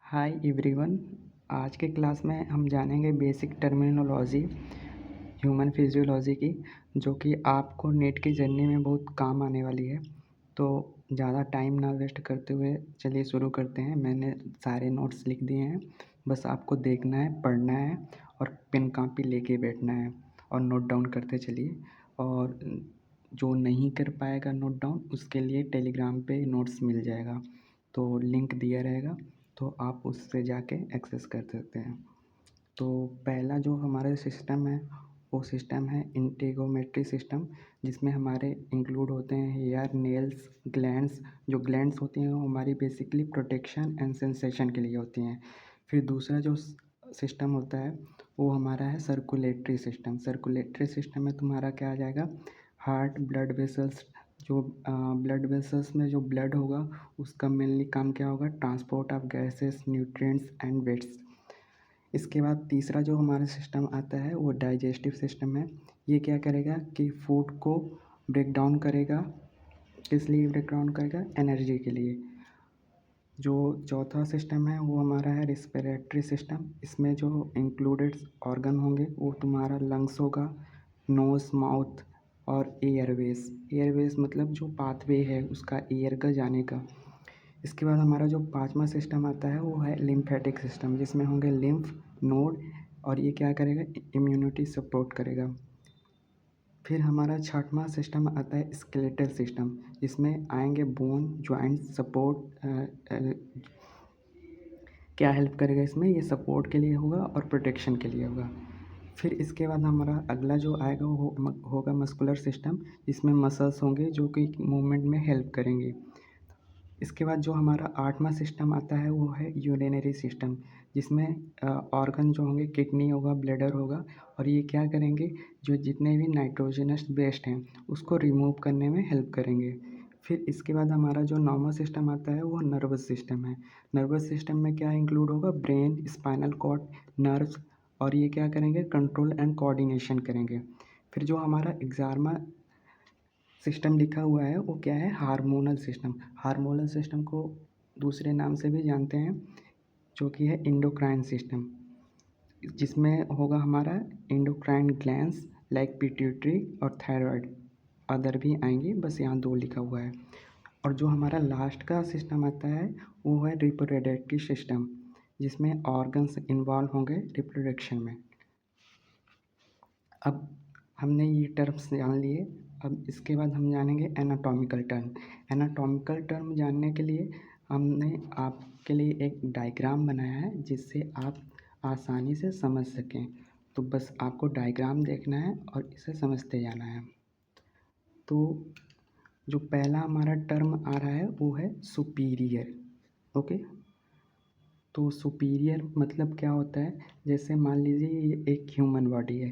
Hi everyone. आज के class में हम जानेंगे बेसिक टर्मिनोलॉजी ह्यूमन फिजियोलॉजी की, जो कि आपको नेट की जर्नी में बहुत काम आने वाली है। तो ज़्यादा टाइम ना वेस्ट करते हुए चलिए शुरू करते हैं। मैंने सारे नोट्स लिख दिए हैं, बस आपको देखना है, पढ़ना है और पेन कापी लेके बैठना है और नोट डाउन करते चलिए। और जो नहीं कर पाएगा नोट डाउन, उसके लिए टेलीग्राम पे नोट्स मिल जाएगा, तो लिंक दिया रहेगा, तो आप उससे जाके एक्सेस कर सकते हैं। तो पहला जो हमारा सिस्टम है वो सिस्टम है इंटेगोमेट्री सिस्टम, जिसमें हमारे इंक्लूड होते हैं हेयर, नेल्स, ग्लैंड्स। जो ग्लैंड्स होती हैं वो हमारी बेसिकली प्रोटेक्शन एंड सेंसेशन के लिए होती हैं। फिर दूसरा जो सिस्टम होता है वो हमारा है सर्कुलेटरी सिस्टम। सर्कुलेटरी सिस्टम में तुम्हारा क्या आ जाएगा, हार्ट, ब्लड वेसल्स। जो ब्लड वेसल्स में जो ब्लड होगा उसका मेनली काम क्या होगा, transport of gases, nutrients and wastes. इसके बाद तीसरा जो हमारा सिस्टम आता है वो डाइजेस्टिव सिस्टम है। ये क्या करेगा कि फूड को ब्रेक डाउन करेगा। किस लिए ब्रेक डाउन करेगा, एनर्जी के लिए। जो चौथा सिस्टम है वो हमारा है रिस्पिरेटरी सिस्टम। इसमें जो इंक्लूडेड ऑर्गन होंगे वो तुम्हारा लंग्स होगा, नोज़, माउथ और एयरवेज। एयरवेज मतलब जो पाथवे है उसका एयर का जाने का। इसके बाद हमारा जो पांचवा सिस्टम आता है वो है लिम्फेटिक सिस्टम, जिसमें होंगे लिम्फ नोड, और ये क्या करेगा, इम्यूनिटी सपोर्ट करेगा। फिर हमारा छठवां सिस्टम आता है स्केलेटल सिस्टम, जिसमें आएंगे बोन, जॉइंट, सपोर्ट। क्या हेल्प करेगा इसमें, ये सपोर्ट के लिए होगा और प्रोटेक्शन के लिए होगा। फिर इसके बाद हमारा अगला जो आएगा वो होगा मस्कुलर सिस्टम, जिसमें मसल्स होंगे जो कि मूवमेंट में हेल्प करेंगे। इसके बाद जो हमारा आठवां सिस्टम आता है वो है यूरिनरी सिस्टम, जिसमें ऑर्गन जो होंगे किडनी होगा, ब्लैडर होगा, और ये क्या करेंगे, जो जितने भी नाइट्रोजनस वेस्ट हैं उसको रिमूव करने में हेल्प करेंगे। फिर इसके बाद हमारा जो नौवां सिस्टम आता है वो नर्वस सिस्टम है। नर्वस सिस्टम में क्या इंक्लूड होगा, ब्रेन, स्पाइनल कॉर्ड, नर्व्स, और ये क्या करेंगे, कंट्रोल एंड कोऑर्डिनेशन करेंगे। फिर जो हमारा 11वां सिस्टम लिखा हुआ है वो क्या है, हार्मोनल सिस्टम। हार्मोनल सिस्टम को दूसरे नाम से भी जानते हैं, जो कि है इंडोक्राइन सिस्टम, जिसमें होगा हमारा इंडोक्राइन ग्लैंड्स लाइक पिट्यूटरी और थायराइड। अदर भी आएंगे, बस यहाँ दो लिखा हुआ है। और जो हमारा लास्ट का सिस्टम आता है वो है रिप्रोडक्टिव सिस्टम, जिसमें ऑर्गन्स इन्वॉल्व होंगे रिप्रोडक्शन में। अब हमने ये टर्म्स जान लिए। अब इसके बाद हम जानेंगे एनाटॉमिकल टर्म। एनाटॉमिकल टर्म जानने के लिए हमने आपके लिए एक डायग्राम बनाया है, जिससे आप आसानी से समझ सकें। तो बस आपको डायग्राम देखना है और इसे समझते जाना है। तो जो पहला हमारा टर्म आ रहा है वो है सुपीरियर। ओके, तो सुपीरियर मतलब क्या होता है, जैसे मान लीजिए ये एक ह्यूमन बॉडी है।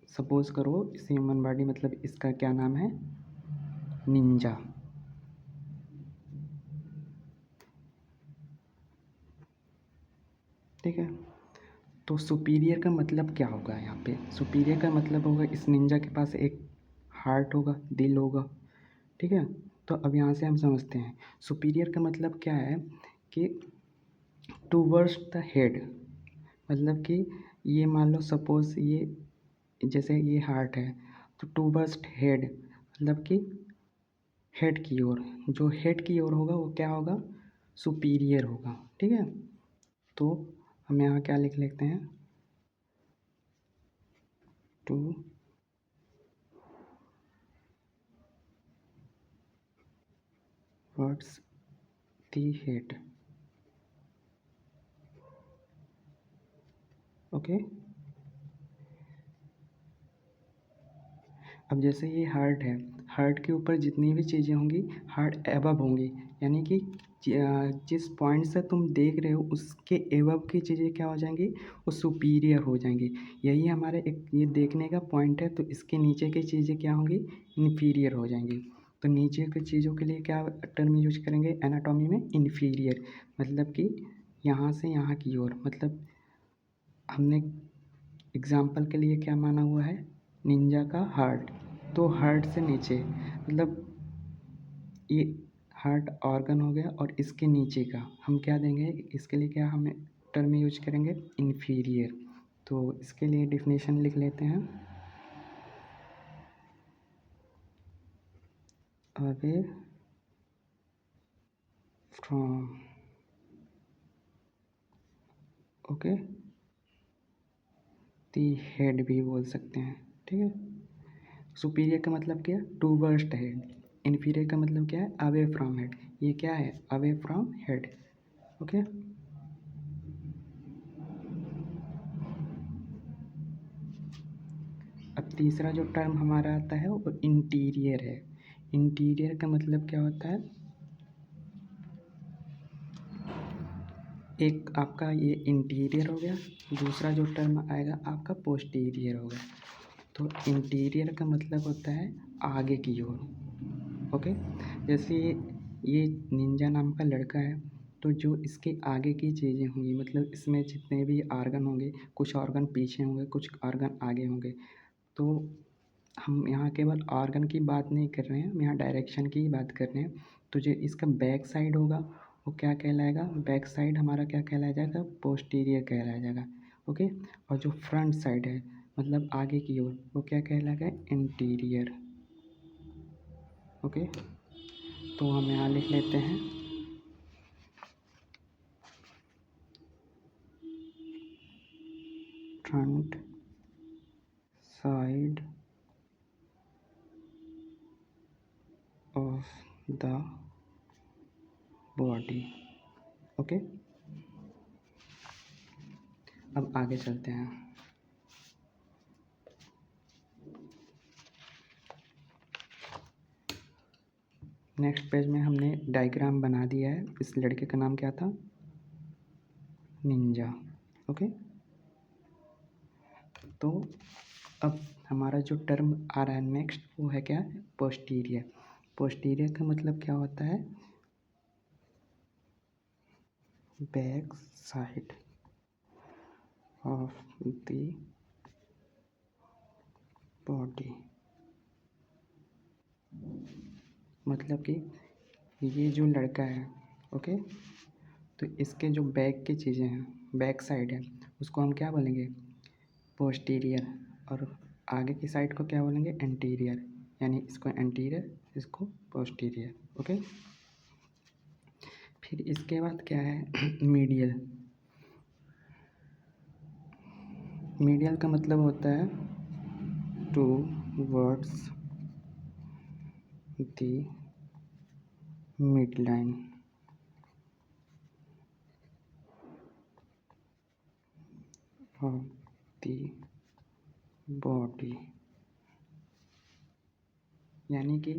सपोज करो इस ह्यूमन बॉडी, मतलब इसका क्या नाम है, निंजा। ठीक है, तो सुपीरियर का मतलब क्या होगा, यहाँ पे सुपीरियर का मतलब होगा इस निंजा के पास एक हार्ट होगा, दिल होगा। ठीक है, तो अब यहाँ से हम समझते हैं सुपीरियर का मतलब क्या है, कि टूवर्ड्स द हेड। मतलब कि ये मान लो सपोज ये जैसे ये हार्ट है, तो टूवर्ड्स हेड मतलब कि हेड की ओर। जो हेड की ओर होगा वो क्या होगा, सुपीरियर होगा। ठीक है, तो हम यहाँ क्या लिख लेते हैं, towards the head. Okay, अब जैसे ये हार्ट है, हार्ट के ऊपर जितनी भी चीज़ें होंगी हार्ट एबव होंगी, यानी कि जिस पॉइंट से तुम देख रहे हो उसके एबव की चीज़ें क्या हो जाएंगी, वो सुपीरियर हो जाएंगी। यही हमारे एक ये देखने का पॉइंट है, तो इसके नीचे की चीज़ें क्या होंगी, इन्फीरियर हो जाएंगी। तो नीचे की चीज़ों के लिए क्या टर्म यूज करेंगे एनाटॉमी में, इन्फीरियर। मतलब कि यहाँ से यहाँ की ओर, मतलब हमने एग्जाम्पल के लिए क्या माना हुआ है, निंजा का हार्ट, तो हार्ट से नीचे मतलब ये हार्ट ऑर्गन हो गया, और इसके नीचे का हम क्या देंगे, इसके लिए क्या हमें टर्म यूज करेंगे, इन्फीरियर। तो इसके लिए डिफिनेशन लिख लेते हैं, away from, okay, the head भी बोल सकते हैं, ठीक है। सुपीरियर का मतलब क्या है, टूवर्ड्स हेड। इन्फीरियर का मतलब क्या है, अवे फ्रॉम हेड। ये क्या है, अवे फ्रॉम हेड, ओके। अब तीसरा जो टर्म हमारा आता है वो इंटीरियर है। इंटीरियर का मतलब क्या होता है, एक आपका ये इंटीरियर हो गया, दूसरा जो टर्म आएगा आपका पोस्टीरियर हो गया। तो इंटीरियर का मतलब होता है आगे की ओर, ओके। जैसे ये निंजा नाम का लड़का है, तो जो इसके आगे की चीज़ें होंगी, मतलब इसमें जितने भी ऑर्गन होंगे, कुछ ऑर्गन पीछे होंगे, कुछ ऑर्गन आगे होंगे। तो हम यहाँ केवल ऑर्गन की बात नहीं कर रहे हैं, हम यहाँ डायरेक्शन की ही बात कर रहे हैं। तो जो इसका बैक साइड होगा वो क्या कहलाएगा, बैक साइड हमारा क्या कहलाया जाएगा, पोस्टीरियर कहलाया जाएगा, ओके। और जो फ्रंट साइड है मतलब आगे की ओर, वो क्या कहलाएगा, इंटीरियर, ओके। तो हम यहाँ लिख लेते हैं, front side of the body, okay. अब आगे चलते हैं। नेक्स्ट पेज में हमने डायग्राम बना दिया है। इस लड़के का नाम क्या था, निंजा, ओके। तो अब हमारा जो टर्म आ रहा है नेक्स्ट, वो है क्या, पोस्टीरियर। पोस्टीरियर का मतलब क्या होता है, back side of the body. मतलब कि ये जो लड़का है, ओके, तो इसके जो बैक की चीज़ें हैं, बैक साइड है, उसको हम क्या बोलेंगे, पोस्टीरियर। और आगे की साइड को क्या बोलेंगे, एंटीरियर। यानी इसको एंटीरियर, इसको पोस्टीरियर, ओके। फिर इसके बाद क्या है, मीडियल। मीडियल का मतलब होता है towards the mid line, of the body. यानी कि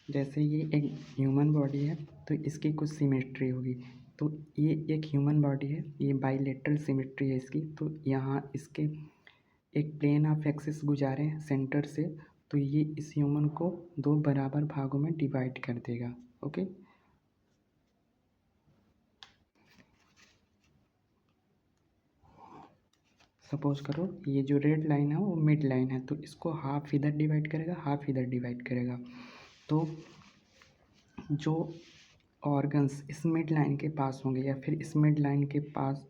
जैसे ये एक ह्यूमन बॉडी है, तो इसकी कुछ सिमेट्री होगी। तो ये एक ह्यूमन बॉडी है, ये बाइलेटरल सिमेट्री है इसकी। तो यहाँ इसके एक प्लेन ऑफ एक्सिस गुजारे हैं सेंटर से, तो ये इस ह्यूमन को दो बराबर भागों में डिवाइड कर देगा, ओके। सपोज करो ये जो रेड लाइन है वो मिड लाइन है, तो इसको हाफ इधर डिवाइड करेगा, हाफ इधर डिवाइड करेगा। तो जो ऑर्गन्स इस मिड लाइन के पास होंगे, या फिर इस मिड लाइन के पास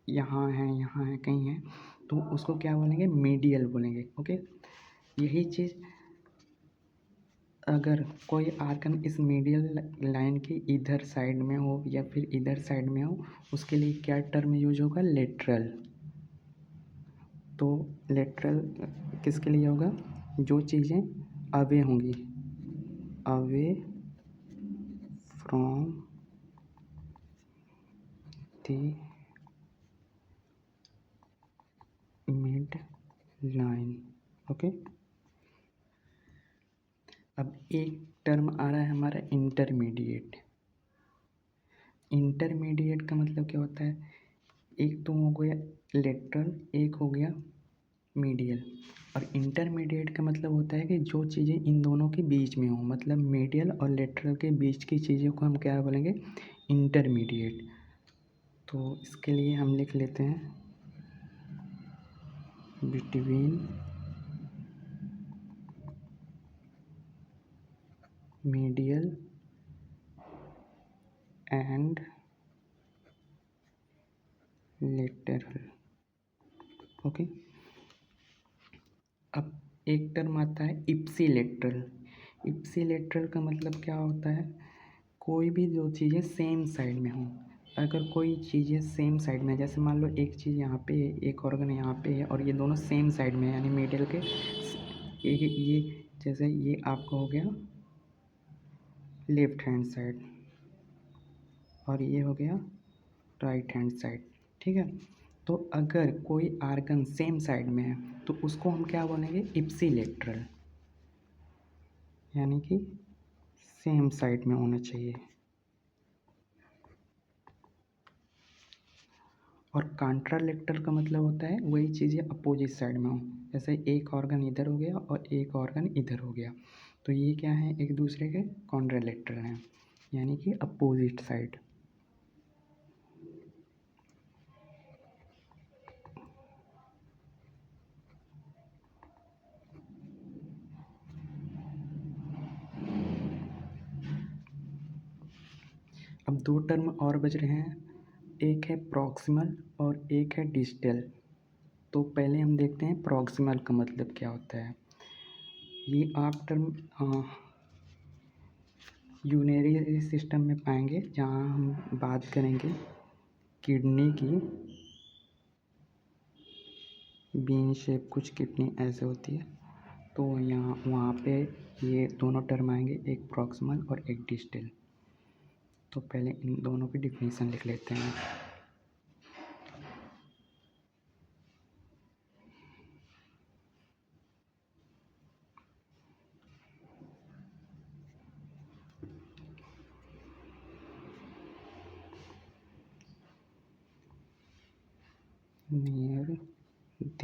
यहाँ है कहीं है, तो उसको क्या बोलेंगे, मीडियल बोलेंगे, ओके। यही चीज़ अगर कोई आर्गन इस मीडियल लाइन के इधर साइड में हो या फिर इधर साइड में हो, उसके लिए क्या टर्म यूज होगा, लेटरल। तो लेटरल किसके लिए होगा, जो चीज़ें अवे होंगी, away from the mid line, okay. अब एक टर्म आ रहा है हमारा इंटरमीडिएट। इंटरमीडिएट का मतलब क्या होता है, एक तो हो गया लेटरल, एक हो गया मीडियल। और इंटरमीडिएट का मतलब होता है कि जो चीज़ें इन दोनों के बीच में हो, मतलब मीडियल और लेटरल के बीच की चीज़ों को हम क्या बोलेंगे, इंटरमीडिएट। तो इसके लिए हम लिख लेते हैं, between medial and lateral। Okay, अब एक टर्म आता है इप्सिलेटरल। इप्सिलेटरल का मतलब क्या होता है, कोई भी दो चीज़ें सेम साइड में हों। अगर कोई चीज़ें सेम साइड में, जैसे मान लो एक चीज़ यहाँ पे है, एक ऑर्गन यहाँ पे है, और ये दोनों सेम साइड में है, यानी मिडिल के ये जैसे ये आपका हो गया लेफ्ट हैंड साइड और ये हो गया राइट हैंड साइड, ठीक है। तो अगर कोई आर्गन सेम साइड में है तो उसको हम क्या बोलेंगे, इप्सिलेटरल, यानी कि सेम साइड में होना चाहिए। और कॉन्ट्रालेटरल का मतलब होता है वही चीज़ें अपोजिट साइड में हो, जैसे एक ऑर्गन इधर हो गया और एक ऑर्गन इधर हो गया, तो ये क्या है, एक दूसरे के कॉन्ट्रालेटरल हैं, यानी कि अपोजिट साइड। अब दो टर्म और बच रहे हैं, एक है प्रॉक्सिमल और एक है डिस्टल। तो पहले हम देखते हैं प्रॉक्सिमल का मतलब क्या होता है। ये आप टर्म यूरिनरी सिस्टम में पाएंगे, जहाँ हम बात करेंगे किडनी की। बीन शेप कुछ किडनी ऐसे होती है, तो यहाँ वहाँ पे ये दोनों टर्म आएंगे, एक प्रॉक्सिमल और एक डिस्टल। तो पहले इन दोनों की डिफिनीसन लिख लेते हैं। Near the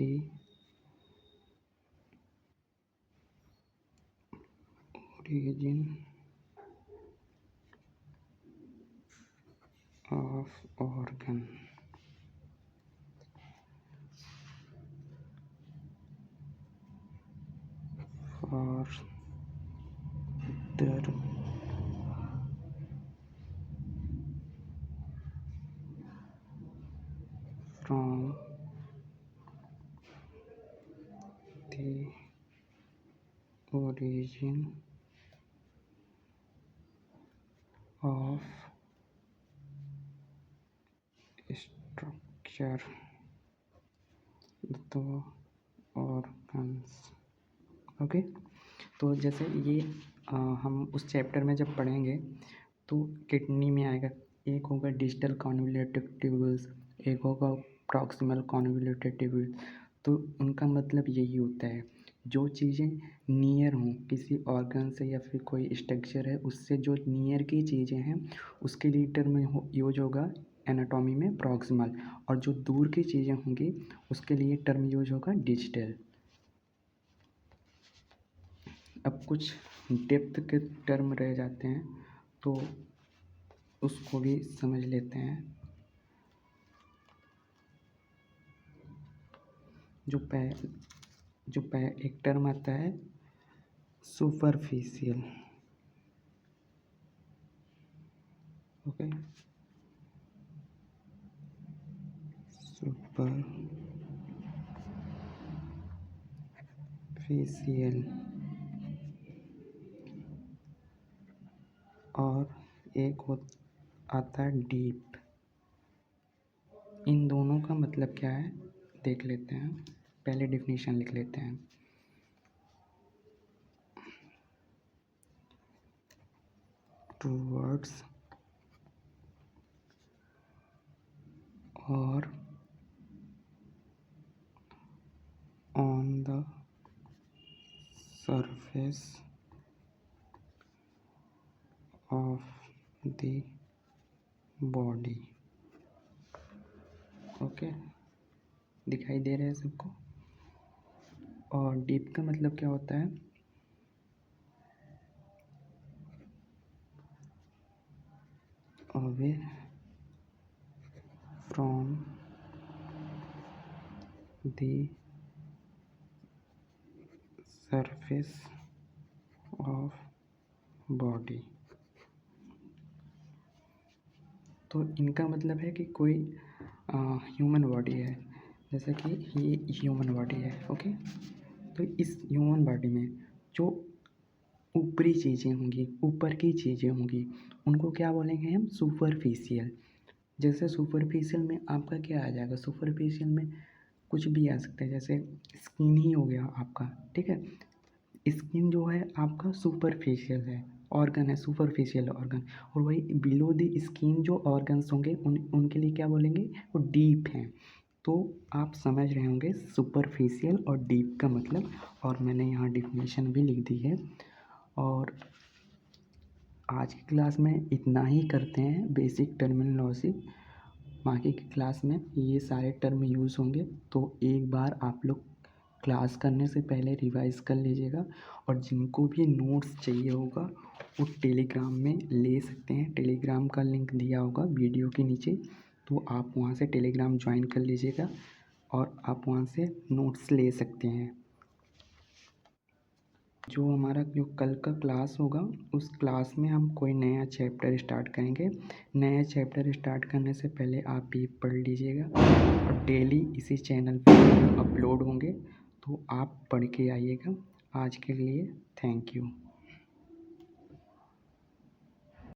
origin of organ further from the origin of structure the organs। Okay, तो जैसे ये हम उस चैप्टर में जब पढ़ेंगे तो किडनी में आएगा, एक होगा डिजिटल कॉन्वोल्यूटेड ट्यूब्यूल्स, एक होगा प्रॉक्सिमल कॉन्वोल्यूटेड ट्यूब्यूल्स। तो उनका मतलब यही होता है, जो चीज़ें नियर हों किसी ऑर्गन से या फिर कोई स्ट्रक्चर है उससे, जो नियर की चीज़ें हैं उसके लिए टर्म यूज होगा एनाटॉमी में प्रॉक्सिमल, और जो दूर की चीज़ें होंगी उसके लिए टर्म यूज होगा डिजिटल। अब कुछ डेप्थ के टर्म रह जाते हैं तो उसको भी समझ लेते हैं। जो एक टर्म आता है सुपरफिशियल। ओके, सुपरफिशियल और एक आता है डीप। इन दोनों का मतलब क्या है देख लेते हैं, पहले डिफिनीशन लिख लेते हैं। टूवर्ड्स और on the surface of the body. Okay, दिखाई दे रहा है सबको। और डीप का मतलब क्या होता है, away from the surface of body. तो इनका मतलब है कि कोई ह्यूमन बॉडी है, जैसे कि ये ह्यूमन बॉडी है। ओके, तो इस ह्यूमन बॉडी में जो ऊपरी चीज़ें होंगी, ऊपर की चीज़ें होंगी, उनको क्या बोलेंगे हम? सुपरफिशियल। जैसे सुपरफिशियल में आपका क्या आ जाएगा? सुपरफिशियल में कुछ भी आ सकता है, जैसे स्किन ही हो गया आपका, ठीक है। स्किन जो है आपका सुपरफिशियल है, ऑर्गन है, सुपरफिशियल ऑर्गन। और वही बिलो द स्किन जो ऑर्गन्स होंगे उनके लिए क्या बोलेंगे? वो डीप हैं। तो आप समझ रहे होंगे सुपरफिशियल और डीप का मतलब, और मैंने यहाँ डिफिनेशन भी लिख दी है। और आज की क्लास में इतना ही करते हैं, बेसिक टर्मिनोलॉजी। बाकी की क्लास में ये सारे टर्म यूज़ होंगे, तो एक बार आप लोग क्लास करने से पहले रिवाइज़ कर लीजिएगा। और जिनको भी नोट्स चाहिए होगा वो टेलीग्राम में ले सकते हैं, टेलीग्राम का लिंक दिया होगा वीडियो के नीचे, तो आप वहाँ से टेलीग्राम ज्वाइन कर लीजिएगा और आप वहाँ से नोट्स ले सकते हैं। जो हमारा जो कल का क्लास होगा उस क्लास में हम कोई नया चैप्टर स्टार्ट करेंगे। नया चैप्टर स्टार्ट करने से पहले आप भी पढ़ लीजिएगा, और डेली इसी चैनल पर अपलोड होंगे, तो आप पढ़ के आइएगा। आज के लिए थैंक यू।